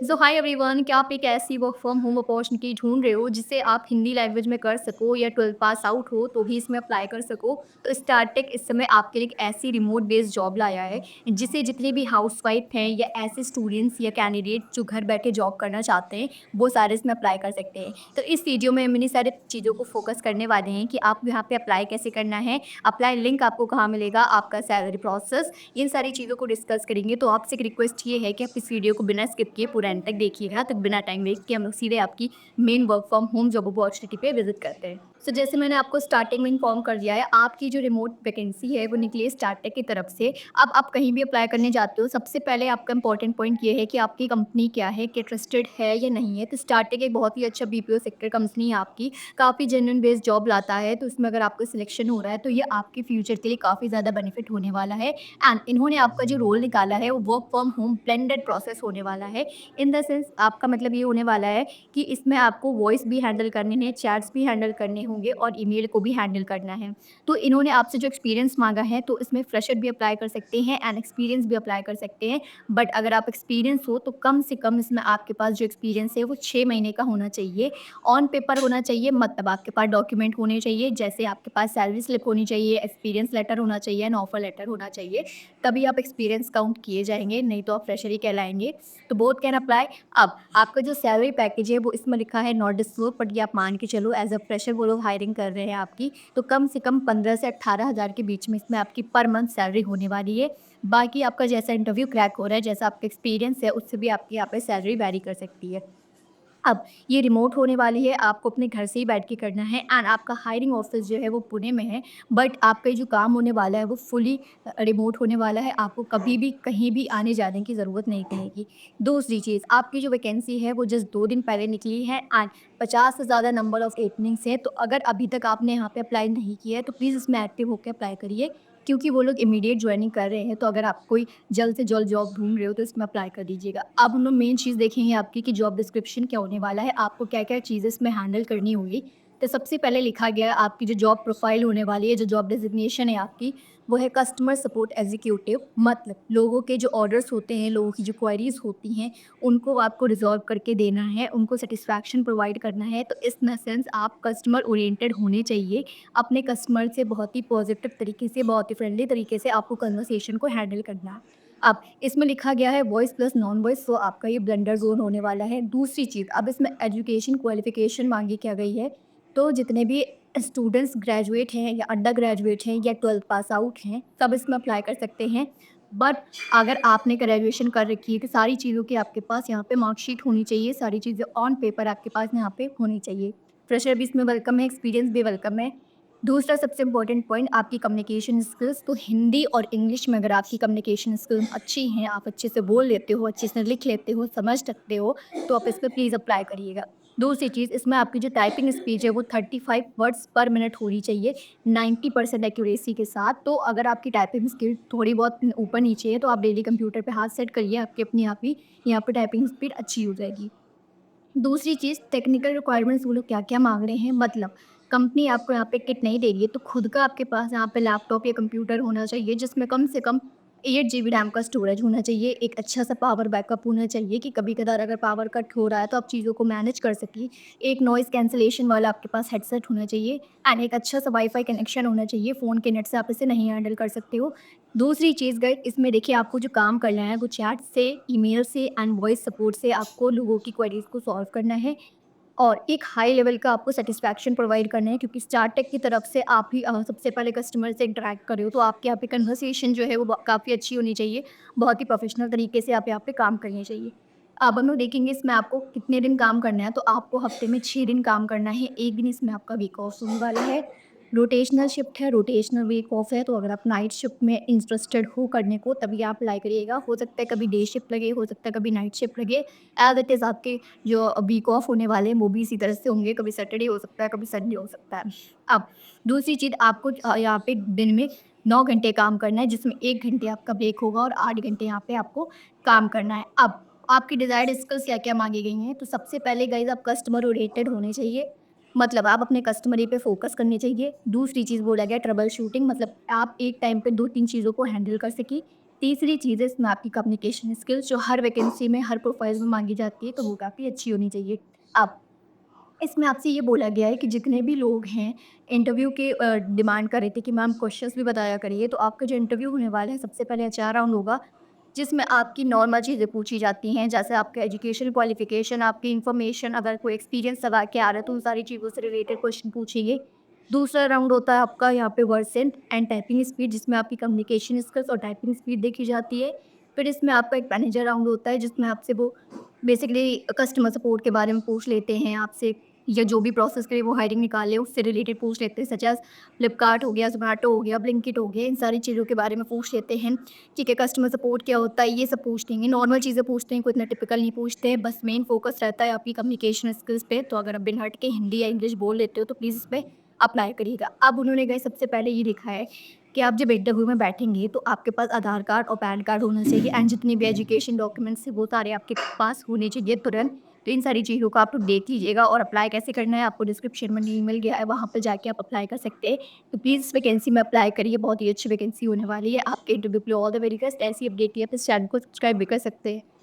सो hi everyone, क्या आप एक ऐसी वर्क फ्रॉम होम अपॉर्चुनिटी ढूंढ रहे हो जिसे आप हिंदी लैंग्वेज में कर सको या 12th पास आउट हो तो भी इसमें अप्लाई कर सको। तो स्टार्टेक इस समय आपके लिए एक ऐसी रिमोट बेस्ड जॉब लाया है जिसे जितने भी हाउसवाइफ हैं या ऐसे स्टूडेंट्स या कैंडिडेट जो घर बैठे जॉब करना चाहते हैं वो सारे इसमें अप्लाई कर सकते हैं। तो इस वीडियो में हम इन्हीं सारे चीज़ों को फोकस करने वाले हैं कि आप यहाँ पे अप्लाई कैसे करना है, अप्लाई लिंक आपको कहाँ मिलेगा, आपका सैलरी प्रोसेस, इन सारी चीज़ों को डिस्कस करेंगे। तो आपसे एक रिक्वेस्ट ये है कि आप इस वीडियो को बिना स्किप किए पूरा एंड तक देखिएगा। तो बिना टाइम वेस्ट किए हम लोग सीधे आपकी main work from home job opportunity पे विजिट करते हैं। सो जैसे मैंने आपको स्टार्टिंग में इन्फॉर्म कर दिया है, आपकी जो रिमोट वैकेंसी है वो निकली है स्टार्टेक की तरफ से। अब आप कहीं भी अप्लाई करने जाते हो, सबसे पहले आपका इंपॉर्टेंट पॉइंट ये है कि आपकी कंपनी क्या है, कि ट्रस्टेड है या नहीं है। तो स्टार्टेक एक बहुत ही अच्छा बीपीओ सेक्टर कंपनी है आपकी, काफ़ी जेन्युइन बेस्ड जॉब लाता है। तो इसमें अगर आपका सिलेक्शन हो रहा है तो ये आपके फ्यूचर के लिए काफ़ी ज़्यादा बेनिफिट होने वाला है। एंड इन्होंने आपका जो रोल निकाला है वो work from home blended process होने वाला है। इन द सेंस आपका मतलब ये होने वाला है कि इसमें आपको वॉइस भी हैंडल करने हैं, चैट्स भी हैंडल करने होंगे और ईमेल को भी हैंडल करना है। तो इन्होंने आपसे जो एक्सपीरियंस मांगा है तो इसमें फ्रेशर भी अप्लाई कर सकते हैं एंड एक्सपीरियंस भी अप्लाई कर सकते हैं। बट अगर आप एक्सपीरियंस हो तो कम से कम इसमें आपके पास जो एक्सपीरियंस है वो 6 महीने का होना चाहिए। ऑन पेपर होना चाहिए, मतलब आपके पास डॉक्यूमेंट होने चाहिए, जैसे आपके पास सैलरी स्लिप होनी चाहिए, एक्सपीरियंस लेटर होना चाहिए एंड ऑफर लेटर होना चाहिए। तभी आप एक्सपीरियंस काउंट किए जाएँगे, नहीं तो आप फ्रेशर ही कहलाएँगे। तो बोथ कैन अप्लाई। अब आपका जो सैलरी पैकेज है वो इसमें लिखा है नॉट डिस्क्लोज़, बट ये आप मान के चलो एज़ अ फ्रेशर वो लोग हायरिंग कर रहे हैं आपकी, तो कम से कम 15 से 18,000 के बीच में इसमें आपकी पर मंथ सैलरी होने वाली है। बाकी आपका जैसा इंटरव्यू क्रैक हो रहा है, जैसा आपका एक्सपीरियंस है, उससे भी आपकी यहाँ पे सैलरी वैरी कर सकती है। अब ये रिमोट होने वाली है, आपको अपने घर से ही बैठ के करना है एंड आपका हायरिंग ऑफिस जो है वो पुणे में है। बट आपका जो काम होने वाला है वो फुली रिमोट होने वाला है, आपको कभी भी कहीं भी आने जाने की ज़रूरत नहीं पड़ेगी। दूसरी चीज़, आपकी जो वैकेंसी है वो जस्ट 2 दिन पहले निकली है एंड 50 से ज़्यादा नंबर ऑफ ओपनिंग्स हैं। तो अगर अभी तक आपने यहाँ पे अप्लाई नहीं किया है तो प्लीज़ इसमें एक्टिव होकर अप्लाई करिए, क्योंकि वो लोग इमीडिएट ज्वाइनिंग कर रहे हैं। तो अगर आप कोई जल्द से जल्द जॉब ढूँढ रहे हो तो इसमें अप्लाई कर दीजिएगा। अब हम लोग मेन चीज़ देखेंगे आपकी कि जॉब डिस्क्रिप्शन क्या होने वाला है, आपको क्या-क्या चीज़ें इसमें हैंडल करनी होगी। तो सबसे पहले लिखा गया है आपकी जो जॉब प्रोफ़ाइल होने वाली है, जो जॉब डेज़िग्नेशन है आपकी, वो है कस्टमर सपोर्ट एग्ज़ीक्यूटिव। मतलब लोगों के जो ऑर्डर्स होते हैं, लोगों की जो क्वेरीज़ होती हैं, उनको आपको रिज़ॉल्व करके देना है, उनको सैटिस्फैक्शन प्रोवाइड करना है। तो इस न सेंस आप कस्टमर ओरिएंटेड होने चाहिए। अपने कस्टमर से बहुत ही पॉज़िटिव तरीके से, बहुत ही फ्रेंडली तरीके से आपको कन्वर्सेशन को हैंडल करना है। अब इसमें लिखा गया है वॉइस प्लस नॉन वॉइस, तो आपका ये ब्लेंडर ज़ोन होने वाला है। दूसरी चीज़, अब इसमें एजुकेशन क्वालिफ़िकेशन माँगी क्या गई है, तो जितने भी स्टूडेंट्स ग्रेजुएट हैं या अंडर ग्रेजुएट हैं या 12th पास आउट हैं, सब इसमें अप्लाई कर सकते हैं। बट अगर आपने ग्रेजुएशन कर रखी है तो सारी चीज़ों की आपके पास यहाँ पे मार्कशीट होनी चाहिए, सारी चीज़ें ऑन पेपर आपके पास यहाँ पे होनी चाहिए। फ्रेशर भी इसमें वेलकम है, एक्सपीरियंस भी वेलकम है। दूसरा सबसे इम्पोर्टेंट पॉइंट, आपकी कम्युनिकेशन स्किल्स। तो हिंदी और इंग्लिश में अगर आपकी कम्युनिकेशन स्किल्स अच्छी हैं, आप अच्छे से बोल लेते हो, अच्छे से लिख लेते हो, समझ सकते हो, तो आप इस पे प्लीज़ अप्लाई करिएगा। दूसरी चीज़, इसमें आपकी जो टाइपिंग स्पीड है वो 35 वर्ड्स पर मिनट होनी चाहिए, 90% एक्यूरेसी के साथ। तो अगर आपकी टाइपिंग स्किल थोड़ी बहुत ऊपर नीचे है तो आप डेली कंप्यूटर पे हाथ सेट करिए, आपकी अपने आप ही यहाँ पे टाइपिंग स्पीड अच्छी हो जाएगी। दूसरी चीज़, टेक्निकल रिक्वायरमेंट्स वो लोग क्या-क्या माँग रहे हैं, मतलब कंपनी आपको यहाँ पे किट नहीं दे रही है, तो खुद का आपके पास यहाँ पे लैपटॉप या कंप्यूटर होना चाहिए, जिसमें कम से कम 8 जीबी रैम का स्टोरेज होना चाहिए। एक अच्छा-सा पावर बैकअप होना चाहिए कि कभी-कभार अगर पावर कट हो रहा है, तो आप चीज़ों को मैनेज कर सकें। एक नॉइज़ कैंसलेशन वाला आपके पास हेडसेट होना चाहिए एंड एक अच्छा-सा वाई-फाई कनेक्शन होना चाहिए। फ़ोन के नेट से आप इसे नहीं हैंडल कर सकते हो। दूसरी चीज़ गाइस, इसमें देखिए आपको जो काम करना है वो चैट से, ईमेल से एंड वॉइस सपोर्ट से आपको लोगों की क्वेरीज़ को सॉल्व करना है और एक हाई लेवल का आपको सैटिस्फैक्शन प्रोवाइड करना है, क्योंकि स्टार्टटेक की तरफ से आप ही सबसे पहले कस्टमर से इंटरैक्ट कर रहे हो, तो आपके यहाँ पे कन्वर्सेशन जो है वो काफ़ी अच्छी होनी चाहिए। बहुत ही प्रोफेशनल तरीके से आप यहाँ पे काम करनी चाहिए। अब हम लोग देखेंगे इसमें आपको कितने दिन काम करना है, तो आपको हफ्ते में 6 दिन काम करना है, 1 दिन इसमें आपका वीक ऑफ होने वाला है। रोटेशनल शिफ्ट है, रोटेशनल वीक ऑफ है, तो अगर आप नाइट शिफ्ट में इंटरेस्टेड हो करने को तभी आप अप्लाई करिएगा। हो सकता है कभी डे शिफ्ट लगे, हो सकता है कभी नाइट शिफ्ट लगे। एज़ इट इज़ आपके जो वीक ऑफ होने वाले हैं वो भी इसी तरह से होंगे, कभी सैटरडे हो सकता है, कभी संडे हो सकता है। अब दूसरी चीज़, आपको यहाँ पे दिन में 9 घंटे काम करना है, जिसमें 1 घंटे आपका ब्रेक होगा और 8 घंटे यहाँ पे आपको काम करना है। अब आपकी डिज़ायर्ड स्किल्स क्या-क्या माँगी गई हैं, तो सबसे पहले गाइज़ आप कस्टमर ओरिएंटेड होने चाहिए, मतलब आप अपने कस्टमर ही पे फ़ोकस करनी चाहिए। दूसरी चीज़ बोला गया ट्रबल शूटिंग, मतलब आप एक टाइम पे 2-3 चीज़ों को हैंडल कर सकें। तीसरी चीज़ है इसमें आपकी कम्युनिकेशन स्किल्स जो हर वैकेंसी में, हर प्रोफाइल में माँगी जाती है, तो वो काफ़ी अच्छी होनी चाहिए। अब इसमें आपसे ये बोला गया है कि जितने भी लोग हैं इंटरव्यू के डिमांड कर रहे थे कि मैम क्वेश्चंस भी बताया करिए, तो आपका जो इंटरव्यू होने वाला है सबसे पहले एचआर राउंड होगा, जिसमें आपकी नॉर्मल चीज़ें पूछी जाती हैं, जैसे आपका एजुकेशन क्वालिफ़िकेशन, आपकी इन्फॉर्मेशन, अगर कोई एक्सपीरियंस लगा के आ रहा है तो उन सारी चीज़ों से रिलेटेड क्वेश्चन पूछेंगे। दूसरा राउंड होता है आपका यहाँ पे वर्सेंट एंड टाइपिंग स्पीड, जिसमें आपकी कम्युनिकेशन स्किल्स और टाइपिंग स्पीड देखी जाती है। फिर इसमें आपका एक मैनेजर राउंड होता है जिसमें आपसे वो बेसिकली कस्टमर सपोर्ट के बारे में पूछ लेते हैं आपसे, या जो भी प्रोसेस के लिए वो हायरिंग निकाले उससे रिलेटेड पूछ लेते हैं, सच एज़ फ्लिपकार्ट हो गया, ज़ोमैटो हो गया, ब्लिंकिट हो गया, इन सारी चीज़ों के बारे में पूछ लेते हैं। ठीक है, कस्टमर सपोर्ट क्या होता है ये सब पूछते हैं, नॉर्मल चीज़ें पूछते हैं, कोई इतना टिपिकल नहीं पूछते हैं, बस मेन फोकस रहता है आपकी कम्युनिकेशन स्किल्स पे। तो अगर आप बिन हट के हिंदी या इंग्लिश बोल लेते हो तो प्लीज़ इस पे अप्लाई करिएगा। अब उन्होंने गाइस सबसे पहले ये लिखा है कि आप जब इंटरव्यू में बैठेंगे तो आपके पास आधार कार्ड और पैन कार्ड होना चाहिए एंड जितने भी एजुकेशन डॉक्यूमेंट्स हैं वो सारे आपके पास होने चाहिए तुरंत। तो इन सारी चीज़ों को आप लोग देख लीजिएगा, और अप्लाई कैसे करना है आपको डिस्क्रिप्शन में लिंक मिल गया है, वहाँ पे जाके आप अप्लाई कर सकते हैं। तो प्लीज़ इस वैकेंसी में अप्लाई करिए, बहुत ही अच्छी वैकेंसी होने वाली है। आपके इंटरव्यू के लिए ऑल द वेरी बेस्ट। ऐसी अपडेट के लिए आप इस चैनल को सब्सक्राइब भी कर सकते हैं।